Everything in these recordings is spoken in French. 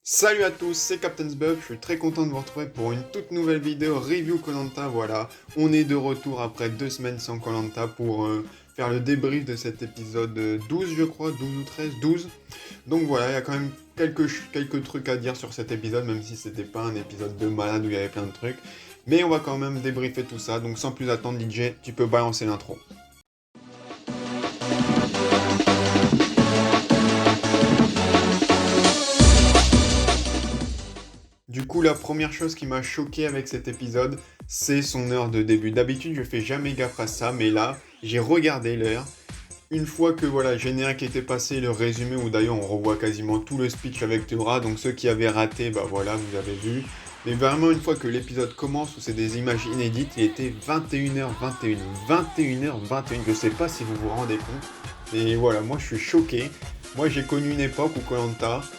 Salut à tous, c'est CaptainsBug, je suis très content de vous retrouver pour une toute nouvelle vidéo review koh. Voilà, on est de retour après 2 semaines sans koh pour faire le débrief de cet épisode 12 je crois, 12 ou 13, 12. Donc voilà, il y a quand même quelques trucs à dire sur cet épisode, même si c'était pas un épisode de malade où il y avait plein de trucs. Mais on va quand même débriefer tout ça, donc sans plus attendre DJ, tu peux balancer l'intro. Du coup, la première chose qui m'a choqué avec cet épisode, c'est son heure de début. D'habitude, je fais jamais gaffe à ça, mais là, j'ai regardé l'heure. Une fois que voilà, le générique était passé, le résumé, où d'ailleurs on revoit quasiment tout le speech avec Théora, donc ceux qui avaient raté, bah voilà, vous avez vu. Mais vraiment, une fois que l'épisode commence, où c'est des images inédites, il était 21h21. 21h21, je sais pas si vous vous rendez compte. Et voilà, moi je suis choqué. Moi j'ai connu une époque où koh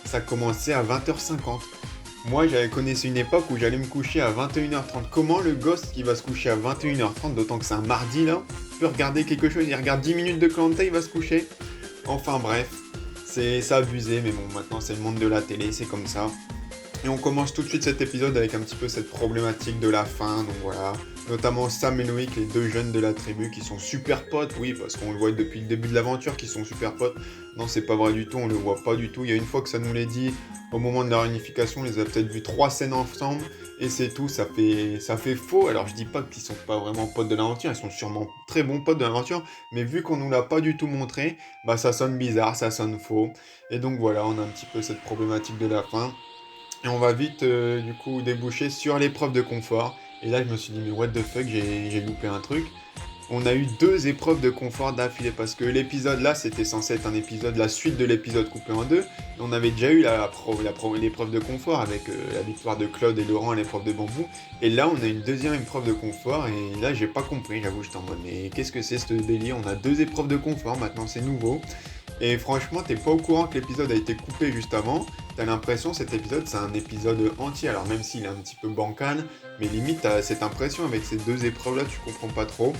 ça commençait à 20h50. Moi, j'avais connaissé une époque où j'allais me coucher à 21h30. Comment le gosse qui va se coucher à 21h30, d'autant que c'est un mardi là, peut regarder quelque chose, il regarde 10 minutes de koh il va se coucher. Enfin bref, c'est abusé, mais bon, maintenant c'est le monde de la télé, c'est comme ça. Et on commence tout de suite cet épisode avec un petit peu cette problématique de la faim, donc voilà. Notamment Sam et Loïc, les deux jeunes de la tribu qui sont super potes, oui, parce qu'on le voit depuis le début de l'aventure qu'ils sont super potes. Non, c'est pas vrai du tout, on le voit pas du tout. Il y a une fois que ça nous l'est dit, au moment de la réunification, on les a peut-être vu 3 scènes ensemble, et c'est tout, ça fait faux. Alors je dis pas qu'ils sont pas vraiment potes de l'aventure, ils sont sûrement très bons potes de l'aventure, mais vu qu'on nous l'a pas du tout montré, bah ça sonne bizarre, ça sonne faux. Et donc voilà, on a un petit peu cette problématique de la faim. Et on va vite du coup déboucher sur l'épreuve de confort. Et là je me suis dit mais what the fuck, j'ai loupé un truc. On a eu 2 épreuves de confort d'affilée parce que l'épisode là c'était censé être un épisode, la suite de l'épisode coupé en deux. Et on avait déjà eu l'épreuve de confort avec la victoire de Claude et Laurent à l'épreuve de bambou. Et là on a une deuxième épreuve de confort et là j'ai pas compris, j'avoue j'étais en mode mais qu'est-ce que c'est ce délire? On a 2 épreuves de confort, maintenant c'est nouveau. Et franchement, t'es pas au courant que l'épisode a été coupé juste avant. T'as l'impression que cet épisode, c'est un épisode entier. Alors même s'il est un petit peu bancal, mais limite, t'as cette impression avec ces 2 épreuves-là, tu comprends pas trop.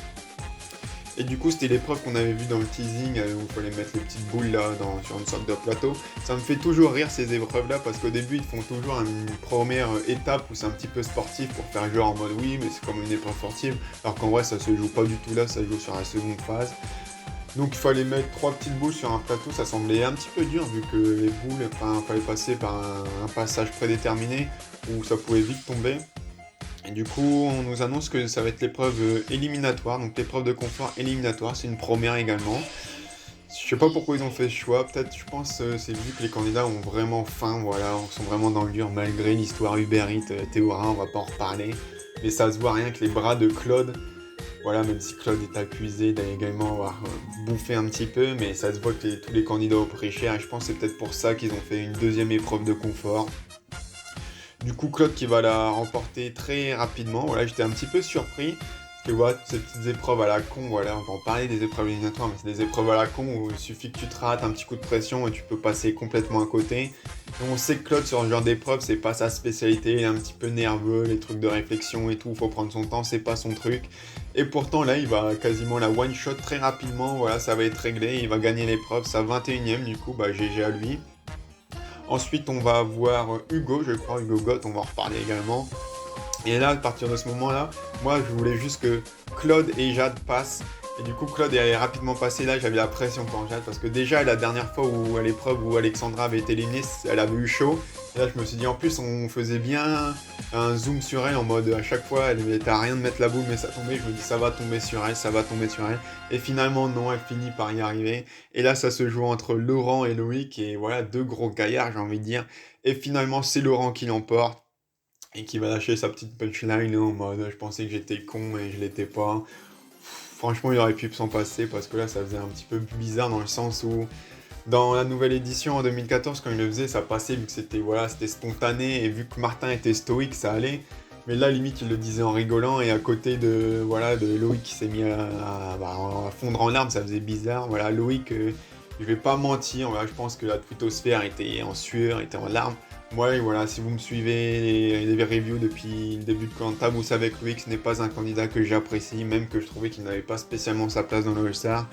Et du coup, c'était l'épreuve qu'on avait vue dans le teasing, où il fallait mettre les petites boules là sur une sorte de plateau. Ça me fait toujours rire ces épreuves-là, parce qu'au début, ils font toujours une première étape où c'est un petit peu sportif pour faire genre en mode oui, mais c'est comme une épreuve sportive. Alors qu'en vrai, ça se joue pas du tout là, ça se joue sur la seconde phase. Donc il fallait mettre 3 petites boules sur un plateau, ça semblait un petit peu dur vu que les boules, enfin, il fallait passer par un passage prédéterminé où ça pouvait vite tomber. Et du coup, on nous annonce que ça va être l'épreuve éliminatoire, donc l'épreuve de confort éliminatoire, c'est une première également. Je sais pas pourquoi ils ont fait ce choix, peut-être je pense c'est vu que les candidats ont vraiment faim, voilà, on sont vraiment dans le dur malgré l'histoire Uber Eats, Théora, on va pas en reparler. Mais ça se voit rien que les bras de Claude, voilà, même si Claude est accusé d'également avoir bouffé un petit peu, mais ça se voit que tous les candidats ont pris cher, et je pense que c'est peut-être pour ça qu'ils ont fait une deuxième épreuve de confort. Du coup, Claude qui va la remporter très rapidement, voilà, j'étais un petit peu surpris, parce que voilà, ces petites épreuves à la con, voilà, on va en parler des épreuves éliminatoires, mais c'est des épreuves à la con où il suffit que tu te rates un petit coup de pression et tu peux passer complètement à côté. Et on sait que Claude, sur ce genre d'épreuve, c'est pas sa spécialité, il est un petit peu nerveux, les trucs de réflexion et tout, faut prendre son temps, c'est pas son truc. Et pourtant là, il va quasiment la one-shot très rapidement, voilà, ça va être réglé, il va gagner l'épreuve, sa 21ème du coup, bah GG à lui. Ensuite, on va avoir Hugo, je crois, Hugo Gott, on va en reparler également. Et là, à partir de ce moment-là, moi, je voulais juste que Claude et Jade passent. Et du coup, Claude est rapidement passé. Là, j'avais la pression pour Jade parce que déjà, la dernière fois où à l'épreuve où Alexandra avait été éliminée, elle avait eu chaud. Et là, je me suis dit, en plus, on faisait bien un zoom sur elle en mode à chaque fois, elle était à rien de mettre la boule, mais ça tombait. Je me dis, ça va tomber sur elle, ça va tomber sur elle. Et finalement, non, elle finit par y arriver. Et là, ça se joue entre Laurent et Loïc. Et voilà, 2 gros gaillards, j'ai envie de dire. Et finalement, c'est Laurent qui l'emporte et qui va lâcher sa petite punchline en mode je pensais que j'étais con et je l'étais pas. Franchement, il aurait pu s'en passer parce que là, ça faisait un petit peu bizarre dans le sens où dans la nouvelle édition en 2014, quand il le faisait, ça passait vu que c'était voilà, c'était spontané et vu que Martin était stoïque, ça allait. Mais là, limite, il le disait en rigolant et à côté de voilà de Loïc qui s'est mis à fondre en larmes, ça faisait bizarre. Voilà, Loïc, je vais pas mentir, voilà, je pense que la twittosphère était en sueur, était en larmes. Moi, voilà, si vous me suivez les reviews depuis le début de koh vous savez que Loïc ce n'est pas un candidat que j'apprécie, même que je trouvais qu'il n'avait pas spécialement sa place dans le All-Star.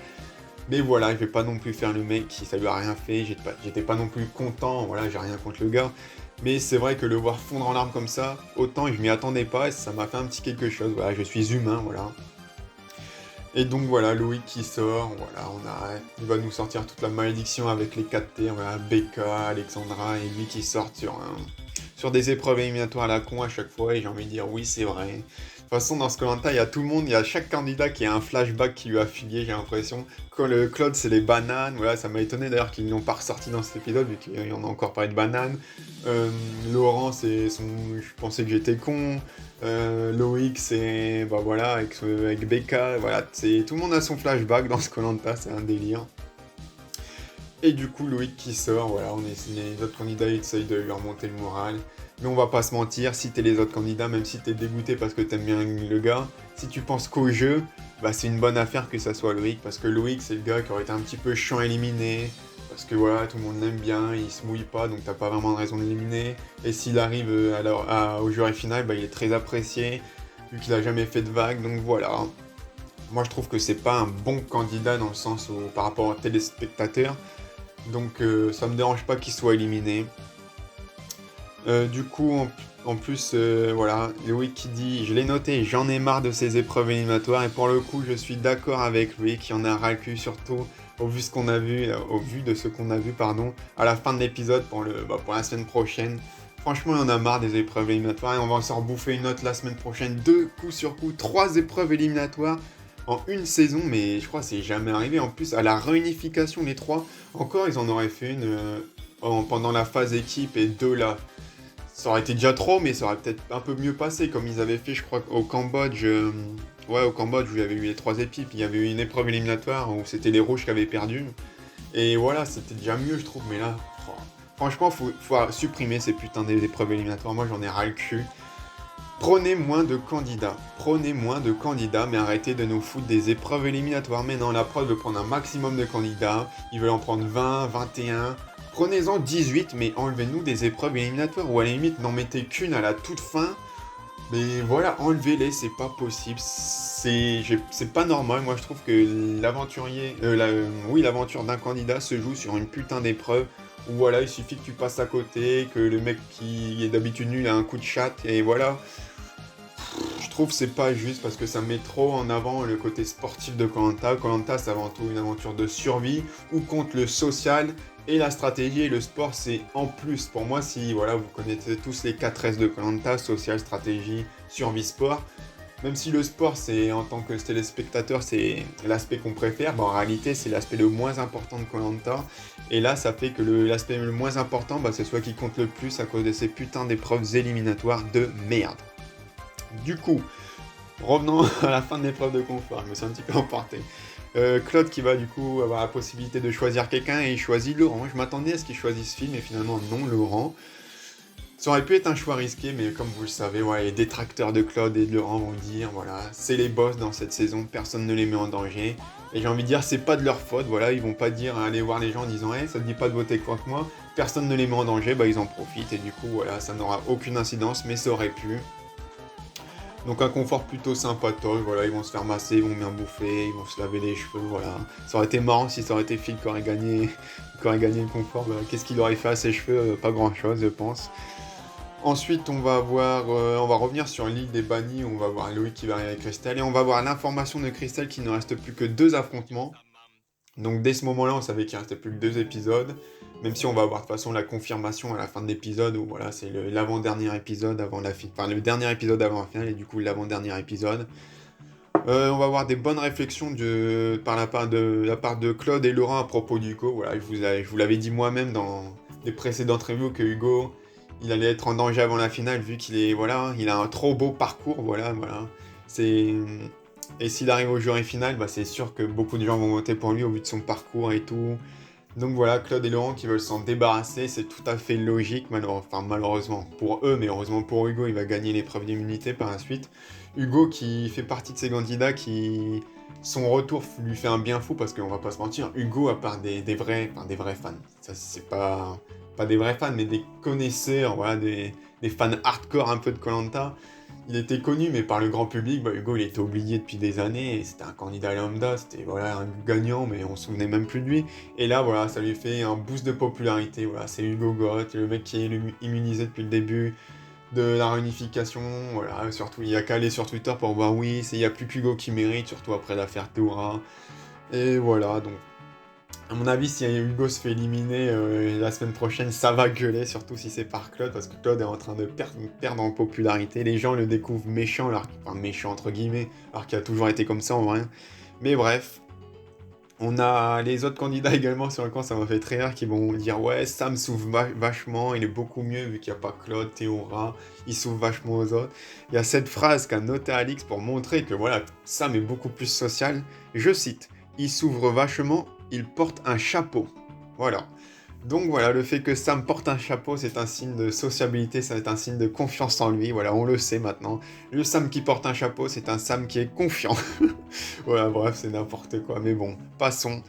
Mais voilà, je vais pas non plus faire le mec qui ça lui a rien fait, j'étais pas non plus content, voilà, j'ai rien contre le gars. Mais c'est vrai que le voir fondre en larmes comme ça, autant je m'y attendais pas et ça m'a fait un petit quelque chose. Voilà, je suis humain, voilà. Et donc voilà, Loïc qui sort, voilà, il va nous sortir toute la malédiction avec les 4T, voilà, Becca, Alexandra et lui qui sortent sur des épreuves éliminatoires à la con à chaque fois, et j'ai envie de dire oui, c'est vrai. De toute façon, dans ce Koh-Lanta, il y a tout le monde, il y a chaque candidat qui a un flashback qui lui a affilié, j'ai l'impression. Quand le Claude, c'est les bananes, voilà, ça m'a étonné d'ailleurs qu'ils n'ont pas ressorti dans cet épisode, vu qu'il y en a encore parlé de bananes. Laurent, je pensais que j'étais con. Loïc, c'est, bah voilà, avec Becca, voilà, tout le monde a son flashback dans ce Koh-Lanta, c'est un délire. Et du coup, Loïc qui sort, voilà, les autres candidats essayent de lui remonter le moral. Mais on va pas se mentir, si t'es les autres candidats, même si t'es dégoûté parce que t'aimes bien le gars, si tu penses qu'au jeu, bah c'est une bonne affaire que ça soit Loïc, parce que Loïc c'est le gars qui aurait été un petit peu chiant à éliminer, parce que voilà, tout le monde l'aime bien, il se mouille pas, donc t'as pas vraiment de raison de l'éliminer. Et s'il arrive au jury final, bah il est très apprécié, vu qu'il a jamais fait de vague, donc voilà. Moi je trouve que c'est pas un bon candidat dans le sens où, par rapport aux téléspectateurs, donc ça me dérange pas qu'il soit éliminé. Du coup, en plus, voilà, Loïc qui dit « Je l'ai noté, j'en ai marre de ces épreuves éliminatoires » et pour le coup, je suis d'accord avec lui, qui en a ras le cul, surtout au vu de ce qu'on a vu, pardon, à la fin de l'épisode pour la semaine prochaine. Franchement, il en a marre des épreuves éliminatoires et on va s'en bouffer une autre la semaine prochaine. 2 coups sur coup, 3 épreuves éliminatoires en une saison, mais je crois que c'est jamais arrivé. En plus, à la réunification, les 3, encore, ils en auraient fait une pendant la phase équipe et 2 là. Ça aurait été déjà trop, mais ça aurait peut-être un peu mieux passé, comme ils avaient fait, je crois, au Cambodge. Ouais, au Cambodge, où il y avait eu les 3 équipes. Il y avait eu une épreuve éliminatoire où c'était les rouges qui avaient perdu. Et voilà, c'était déjà mieux, je trouve. Mais là, franchement, faut supprimer ces putains d'épreuves éliminatoires. Moi, j'en ai ras le cul. Prenez moins de candidats, mais arrêtez de nous foutre des épreuves éliminatoires. Mais non, la preuve veut prendre un maximum de candidats. Ils veulent en prendre 20, 21. Prenez-en 18, mais enlevez-nous des épreuves éliminatoires, ou à la limite, n'en mettez qu'une à la toute fin. Mais voilà, enlevez-les, c'est pas possible. C'est pas normal. Moi, je trouve que l'aventure d'un candidat se joue sur une putain d'épreuve. Où voilà, il suffit que tu passes à côté, que le mec qui est d'habitude nul a un coup de chatte, et voilà. Je trouve que c'est pas juste parce que ça met trop en avant le côté sportif de Koh-Lanta. Koh-Lanta, c'est avant tout une aventure de survie où compte le social et la stratégie, et le sport c'est en plus. Pour moi, si voilà, vous connaissez tous les 4 S de Koh-Lanta, social, stratégie, survie, sport. Même si le sport, c'est en tant que téléspectateur, c'est l'aspect qu'on préfère, bah, en réalité, c'est l'aspect le moins important de Koh-Lanta. Et là, ça fait que l'aspect le moins important, bah, c'est celui qui compte le plus à cause de ces putains d'épreuves éliminatoires de merde. Du coup, revenons à la fin de l'épreuve de confort, je me suis un petit peu emporté. Claude qui va du coup avoir la possibilité de choisir quelqu'un et il choisit Laurent. Je m'attendais à ce qu'il choisisse Phil, mais finalement non, Laurent. Ça aurait pu être un choix risqué, mais comme vous le savez, ouais, les détracteurs de Claude et de Laurent vont dire, voilà, c'est les boss dans cette saison, personne ne les met en danger. Et j'ai envie de dire, c'est pas de leur faute, voilà, ils vont pas dire, aller voir les gens en disant, hey, ça te dit pas de voter contre moi, personne ne les met en danger, bah ils en profitent, et du coup, voilà, ça n'aura aucune incidence, mais ça aurait pu. Donc un confort plutôt sympatoche, voilà, ils vont se faire masser, ils vont bien bouffer, ils vont se laver les cheveux, voilà. Ça aurait été marrant si ça aurait été Phil qui aurait gagné le confort, voilà. Qu'est-ce qu'il aurait fait à ses cheveux? Pas grand chose, je pense. Ensuite, on va revenir sur l'île des bannis, où on va voir Loïc qui va arriver avec Christelle, et on va voir l'information de Christelle qu'il ne reste plus que 2 affrontements. Donc dès ce moment-là, on savait qu'il restait plus que 2 épisodes, même si on va avoir de toute façon la confirmation à la fin de l'épisode, où voilà, c'est l'avant-dernier épisode avant la finale, enfin le dernier épisode avant la finale, et du coup l'avant-dernier épisode. On va avoir des bonnes réflexions par la part de Claude et Laurent à propos d'Hugo. Voilà, je vous l'avais dit moi-même dans les précédentes reviews que Hugo, il allait être en danger avant la finale vu il a un trop beau parcours, voilà. Et s'il arrive au jury final, bah c'est sûr que beaucoup de gens vont voter pour lui au vu de son parcours et tout. Donc voilà, Claude et Laurent qui veulent s'en débarrasser, c'est tout à fait logique, malheureusement pour eux, mais heureusement pour Hugo, il va gagner l'épreuve d'immunité par la suite. Hugo qui fait partie de ces candidats qui... Son retour lui fait un bien fou parce qu'on va pas se mentir, Hugo, à part des vrais fans, ça c'est pas des vrais fans, mais des connaisseurs, voilà, des fans hardcore un peu de Koh-Lanta, il était connu, mais par le grand public, bah, Hugo, il était oublié depuis des années, et c'était un candidat lambda, c'était voilà, un gagnant, mais on se souvenait même plus de lui. Et là, voilà, ça lui fait un boost de popularité, voilà, c'est Hugo Goth, le mec qui est immunisé depuis le début de la réunification, voilà, surtout, il y a qu'à aller sur Twitter pour voir, oui, il n'y a plus qu'Hugo qui mérite, surtout après l'affaire Toura. Et voilà, donc à mon avis, si Hugo se fait éliminer la semaine prochaine, ça va gueuler, surtout si c'est par Claude, parce que Claude est en train de perdre en popularité. Les gens le découvrent méchant, enfin méchant entre guillemets, alors qu'il a toujours été comme ça en vrai. Mais bref, on a les autres candidats également sur le camp, ça m'a fait très rire, qui vont dire ouais, Sam s'ouvre vachement, il est beaucoup mieux vu qu'il n'y a pas Claude, Théora, il s'ouvre vachement aux autres. Il y a cette phrase qu'a notée Alix pour montrer que voilà, Sam est beaucoup plus social. Je cite, il s'ouvre vachement, il porte un chapeau. Voilà. Donc voilà, le fait que Sam porte un chapeau, c'est un signe de sociabilité, c'est un signe de confiance en lui. Voilà, on le sait maintenant. Le Sam qui porte un chapeau, c'est un Sam qui est confiant. Voilà, bref, c'est n'importe quoi. Mais bon, passons.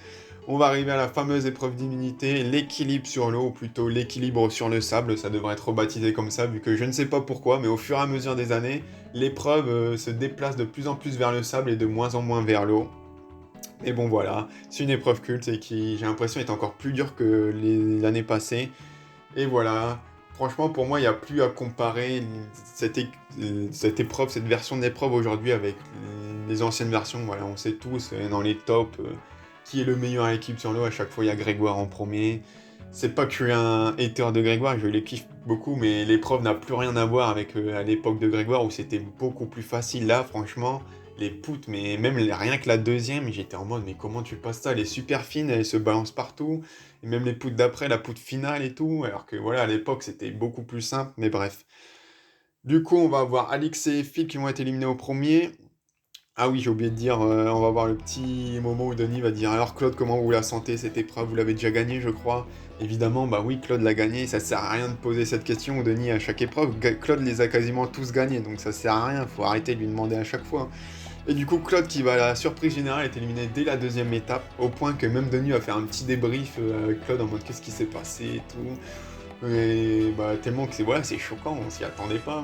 On va arriver à la fameuse épreuve d'immunité, l'équilibre sur l'eau, ou plutôt l'équilibre sur le sable. Ça devrait être rebaptisé comme ça, vu que je ne sais pas pourquoi, mais au fur et à mesure des années, l'épreuve se déplace de plus en plus vers le sable et de moins en moins vers l'eau. Et bon voilà, c'est une épreuve culte et qui, j'ai l'impression, est encore plus dure que l'année passée. Et voilà, franchement, pour moi, il n'y a plus à comparer cette épreuve, cette version de l'épreuve aujourd'hui avec les anciennes versions. Voilà, on sait tous dans les tops qui est le meilleur à l'équipe sur l'eau. À chaque fois, il y a Grégoire en premier. C'est pas que je suis un hater de Grégoire, je les kiffe beaucoup, mais l'épreuve n'a plus rien à voir avec à l'époque de Grégoire où c'était beaucoup plus facile. Là, franchement, les poutres, mais même rien que la deuxième, j'étais en mode, mais comment tu passes ça? Elle est super fine, elle se balance partout. Et même les poutres d'après, la poutre finale et tout. Alors que voilà, à l'époque, c'était beaucoup plus simple, mais bref. Du coup, on va avoir Alix et Phil qui vont être éliminés au premier. Ah oui, j'ai oublié de dire, on va voir le petit moment où Denis va dire alors Claude, comment vous la sentez cette épreuve? Vous l'avez déjà gagnée, je crois. Évidemment, bah oui, Claude l'a gagnée, ça sert à rien de poser cette question au Denis à chaque épreuve. Claude les a quasiment tous gagnés, donc ça sert à rien, faut arrêter de lui demander à chaque fois. Et du coup, Claude, qui va à la surprise générale, est éliminé dès la deuxième étape, au point que même Denis va faire un petit débrief avec Claude en mode qu'est-ce qui s'est passé et tout. Et bah tellement que voilà, c'est choquant, on s'y attendait pas.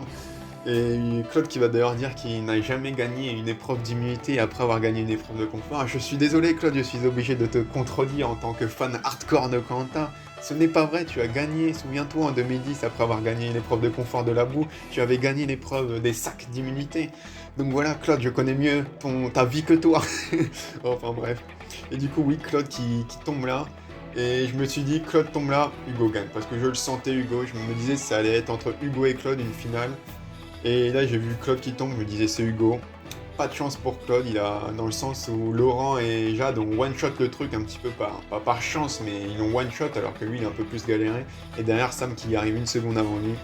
Et Claude qui va d'ailleurs dire qu'il n'a jamais gagné une épreuve d'immunité après avoir gagné une épreuve de confort. Ah, je suis désolé Claude, je suis obligé de te contredire en tant que fan hardcore de Koh-Lanta. Ce n'est pas vrai, tu as gagné, souviens-toi en 2010 après avoir gagné l'épreuve de confort de la boue, tu avais gagné l'épreuve des sacs d'immunité. Donc voilà Claude, je connais mieux ta vie que toi. Enfin bref. Et du coup oui, Claude qui tombe là. Et je me suis dit, Claude tombe là, Hugo gagne. Parce que je le sentais Hugo, je me disais que ça allait être entre Hugo et Claude une finale. Et là, j'ai vu Claude qui tombe, je me disais c'est Hugo. Pas de chance pour Claude, il a dans le sens où Laurent et Jade ont one-shot le truc un petit peu pas par chance, mais ils ont one-shot alors que lui il a un peu plus galéré. Et derrière Sam qui arrive une seconde avant lui.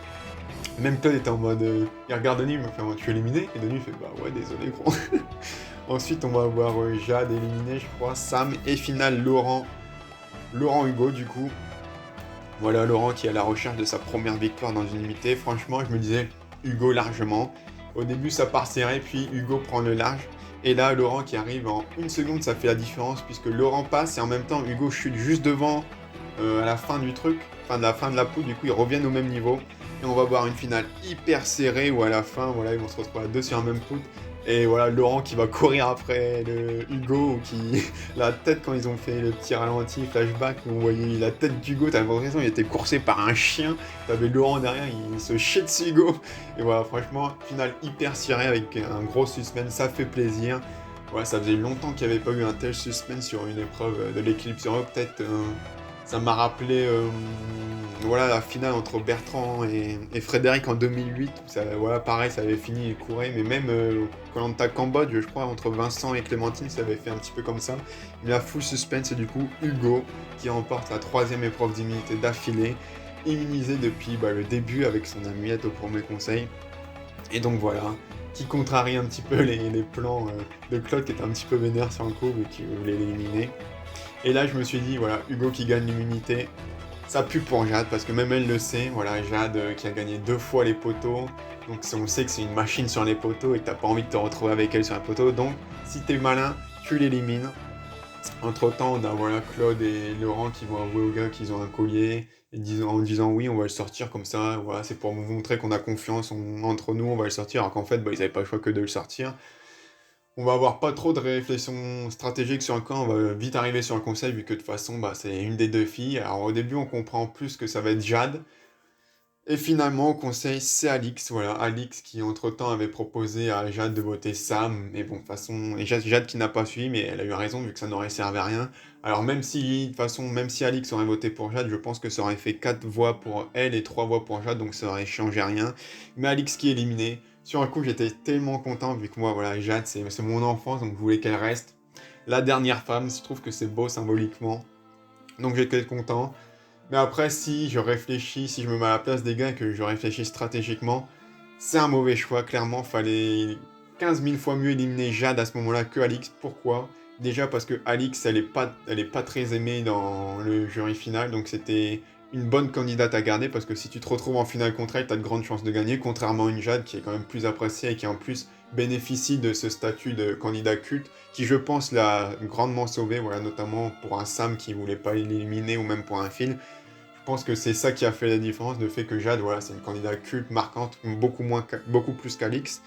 Même Claude était en mode. Il regarde Denis, il me fait tu es éliminé? Et Denis fait bah ouais, désolé gros. Ensuite, on va avoir Jade éliminé, je crois. Sam et finale Laurent. Laurent Hugo du coup. Voilà, Laurent qui est à la recherche de sa première victoire dans une unité. Franchement, je me disais Hugo largement. Au début, ça part serré, puis Hugo prend le large. Et là, Laurent qui arrive en une seconde, ça fait la différence, puisque Laurent passe et en même temps, Hugo chute juste devant à la fin du truc, enfin de la fin de la poudre. Du coup, ils reviennent au même niveau. Et on va voir une finale hyper serrée où à la fin, voilà, ils vont se retrouver à deux sur un même poudre. Et voilà, Laurent qui va courir après le Hugo, qui la tête quand ils ont fait le petit ralenti, flashback, où on voyait la tête d'Hugo, t'avais l'impression qu'il était coursé par un chien, t'avais Laurent derrière, il se chie dessus Hugo. Et voilà, franchement, finale hyper serrée avec un gros suspense, ça fait plaisir. Ouais, ça faisait longtemps qu'il n'y avait pas eu un tel suspense sur une épreuve de l'équilibre sur eux, peut-être... ça m'a rappelé voilà, la finale entre Bertrand et Frédéric en 2008. Ça, voilà, pareil, ça avait fini et courait. Mais même Koh-Lanta Cambodge, je crois, entre Vincent et Clémentine, ça avait fait un petit peu comme ça. Il y a full suspense et du coup, Hugo qui remporte la troisième épreuve d'immunité d'affilée, immunisé depuis le début avec son amulette au premier conseil. Et donc voilà, qui contrarie un petit peu les plans de Claude qui était un petit peu vénère sur le coup et qui voulait l'éliminer. Et là, je me suis dit, voilà, Hugo qui gagne l'immunité, ça pue pour Jade, parce que même elle le sait, voilà, Jade qui a gagné 2 fois les poteaux, donc on sait que c'est une machine sur les poteaux et que t'as pas envie de te retrouver avec elle sur les poteaux, donc si t'es malin, tu l'élimines. Entre temps, on a voilà, Claude et Laurent qui vont avouer au gars qu'ils ont un collier, en disant oui, on va le sortir comme ça, voilà, c'est pour vous montrer qu'on a confiance entre nous, on va le sortir, alors qu'en fait, bah, ils n'avaient pas le choix que de le sortir. On va avoir pas trop de réflexion stratégique sur le camp, on va vite arriver sur le conseil, vu que de toute façon, bah, c'est une des deux filles. Alors au début, on comprend plus que ça va être Jade, et finalement, au conseil, c'est Alix, voilà, Alix qui entre-temps avait proposé à Jade de voter Sam, mais bon, de toute façon, et Jade qui n'a pas suivi, mais elle a eu raison, vu que ça n'aurait servi à rien. Alors même si, de toute façon, même si Alix aurait voté pour Jade, je pense que ça aurait fait 4 voix pour elle et 3 voix pour Jade, donc ça aurait changé rien. Mais Alix qui est éliminée, sur un coup, j'étais tellement content, vu que moi, voilà, Jade, c'est mon enfance, donc je voulais qu'elle reste. La dernière femme, je trouve que c'est beau symboliquement, donc j'étais content. Mais après, si je réfléchis, si je me mets à la place des gars et que je réfléchis stratégiquement, c'est un mauvais choix. Clairement, fallait 15 000 fois mieux éliminer Jade à ce moment-là que Alix. Pourquoi? Déjà parce que Alix, elle est pas très aimée dans le jury final, donc c'était une bonne candidate à garder parce que si tu te retrouves en finale contre elle, tu as de grandes chances de gagner, contrairement à une Jade qui est quand même plus appréciée et qui en plus bénéficie de ce statut de candidat culte qui, je pense, l'a grandement sauvé, voilà, notamment pour un Sam qui voulait pas l'éliminer ou même pour un Phil. Je pense que c'est ça qui a fait la différence, le fait que Jade, voilà, c'est une candidate culte, marquante, beaucoup plus qu'Alix.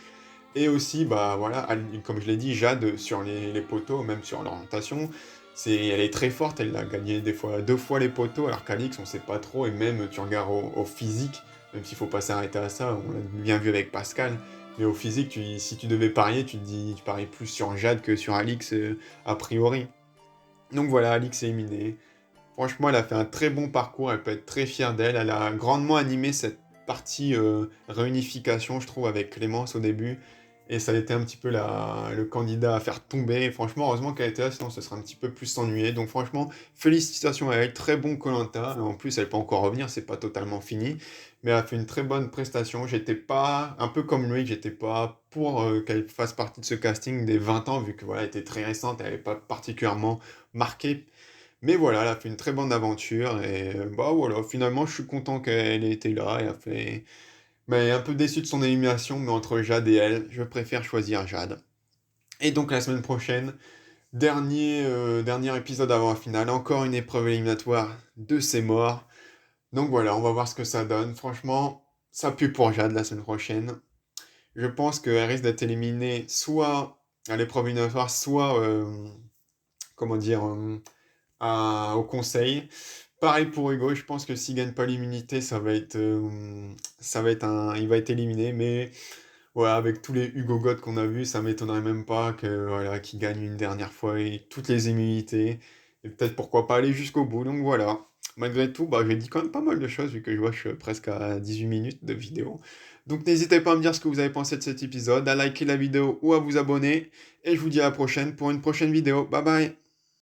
Et aussi, bah voilà, comme je l'ai dit, Jade sur les poteaux, même sur l'orientation, elle est très forte, elle a gagné des fois 2 fois les poteaux, alors qu'Alix, on sait pas trop, et même tu regardes au physique, même s'il faut pas s'arrêter à ça, on l'a bien vu avec Pascal, mais au physique, si tu devais parier, tu paries plus sur Jade que sur Alix, a priori. Donc voilà, Alix est éliminée. Franchement, elle a fait un très bon parcours, elle peut être très fière d'elle. Elle a grandement animé cette partie réunification, je trouve, avec Clémence au début. Et ça a été un petit peu le candidat à faire tomber. Et franchement, heureusement qu'elle était là, sinon ce serait un petit peu plus s'ennuyer. Donc franchement, félicitations à elle, très bon koh. En plus, elle peut encore revenir, c'est pas totalement fini. Mais elle a fait une très bonne prestation. J'étais pas, un peu comme lui, j'étais pas pour qu'elle fasse partie de ce casting des 20 ans, vu que voilà, elle était très récente, elle n'avait pas particulièrement marqué. Mais voilà, elle a fait une très bonne aventure et bah voilà, finalement je suis content qu'elle ait été là et a fait. Mais un peu déçu de son élimination, mais entre Jade et elle, je préfère choisir Jade. Et donc la semaine prochaine, dernier épisode avant la finale, encore une épreuve éliminatoire de C'est mort. Donc voilà, on va voir ce que ça donne. Franchement, ça pue pour Jade la semaine prochaine. Je pense qu'elle risque d'être éliminée soit à l'épreuve éliminatoire, soit, comment dire, au conseil. Pareil pour Hugo, je pense que s'il gagne pas l'immunité, il va être éliminé. Mais voilà, avec tous les Hugo God qu'on a vus, ça m'étonnerait même pas que voilà, qu'il gagne une dernière fois et toutes les immunités. Et peut-être pourquoi pas aller jusqu'au bout. Donc voilà. Malgré tout, bah, j'ai dit quand même pas mal de choses vu que je vois que je suis presque à 18 minutes de vidéo. Donc n'hésitez pas à me dire ce que vous avez pensé de cet épisode, à liker la vidéo ou à vous abonner. Et je vous dis à la prochaine pour une prochaine vidéo. Bye bye!